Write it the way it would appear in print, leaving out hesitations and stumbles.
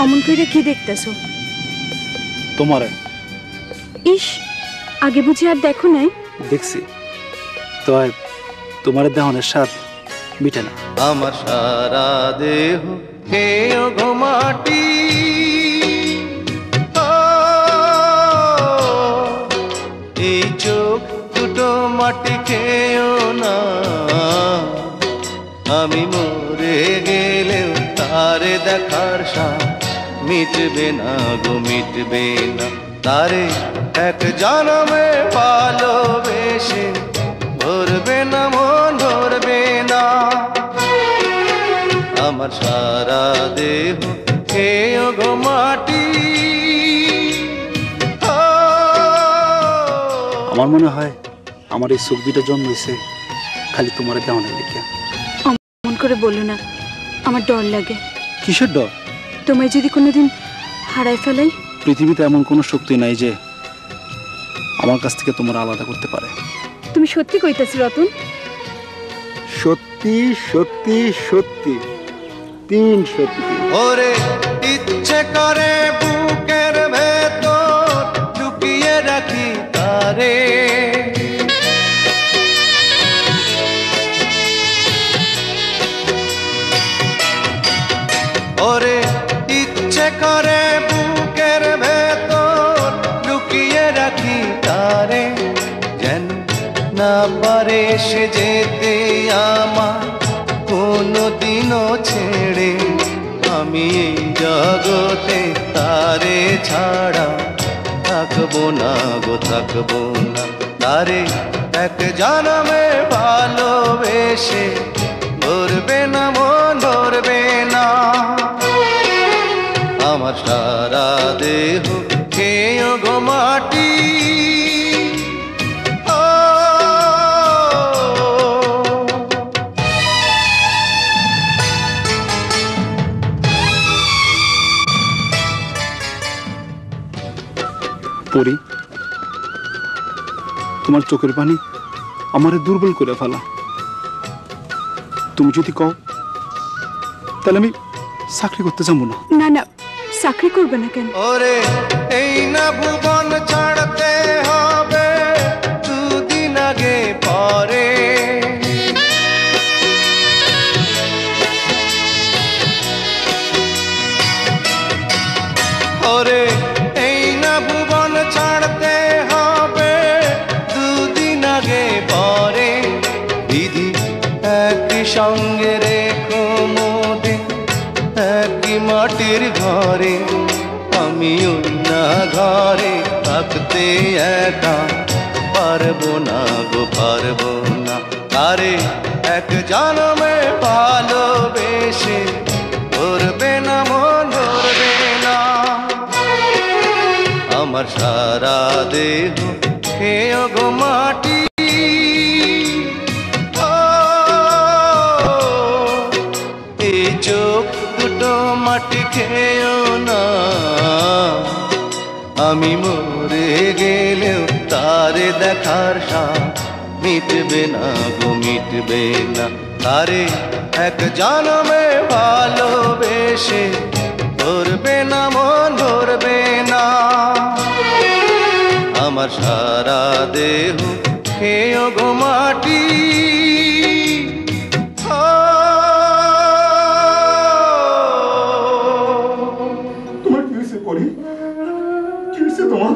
অমন কইরা কি দেখতেছো? তোমারে। ইস, আগে বুঝি আর দেখো নাই? দেখছি, তো তোমার দেহনের স্বাদ মিটে না। আমার সারা দেহ খেয়ে ঘুমাটি, এই চোখ দুটো মাটি খেয়েও না। আমি মরে গেলেও তারে দেখার স্বাদ মিটবে না গো, মিটবে না। তারে এক জনমে ভালোবেসে ভরবে না মন, ভরবে না। আমার সারা দেহ খেয়ে গো মাটি। আমার মনে হয় আমার এই চোখ দুটো জন্মেছে খালি তোমার দেওয়ানের লিখে। অমন করে বলো না, আমার ডর লাগে। কিসের ডর? তোমায় যদি কোনোদিন হারাই ফেলাই। পৃথিবীতে এমন কোনো শক্তি নাই যে আমার কাছ থেকে তোমার আলাদা করতে পারে। তুমি সত্যি কইতাছ রতন? সত্যি সত্যি সত্যি, তিন সত্যি। ওরে ইচ্ছে করে বুকের ভেতর লুকিয়ে রাখি তারে, ওরে ইচ্ছে করে বুকের ভেতর লুকিয়ে রাখি তারে। যেন না পারে সে যেতে আমার কোনদিনও ছেড়ে। আমি এই জগতে তারে ছাড়া থাকবো না গো, থাকবো না। তারে এক জনমে ভালোবেসে ভরবে না মন, ভরবে না। আমার সারা দেহ খেয়ে গো মাটি। পরি, তোমার চোখের পানি আমারে দুর্বল করে ফেলা। তুমি যদি কও তাহলে আমি চাকরি করতে যাবো না। না না, চাকরি করবে না কেন? ওরে এই না ভুবন ছাড়তে হবে দুদিন আগে পরে। ওরে এই না ভুবন ছাড়তে হবে দুদিন আগে পরে। দিদি একই সঙ্গে রেখো মোদের একই মাটির ঘরে। আমি ওই না ঘরে থাকতে একা পারবো না গো, পারবো না। তারে এক জনমে ভালোবেসে ভরবে না মন, ভরবে না। আমার সারা দেহ খেয়ে গো মাটি। এই চোখ দুটো মাটি খেয়েও না। আমি মরে গেলেও তারে দেখার স্বাদ মিটবে না গো, মিটবে না। তারে এক জনমে ভালোবেসে ভরবে না মন, ভরবে না। আমার সারা দেহ খেয়ে গো মাটি। তোমার কি হয়েছে পরি? কি হয়েছে তোমার?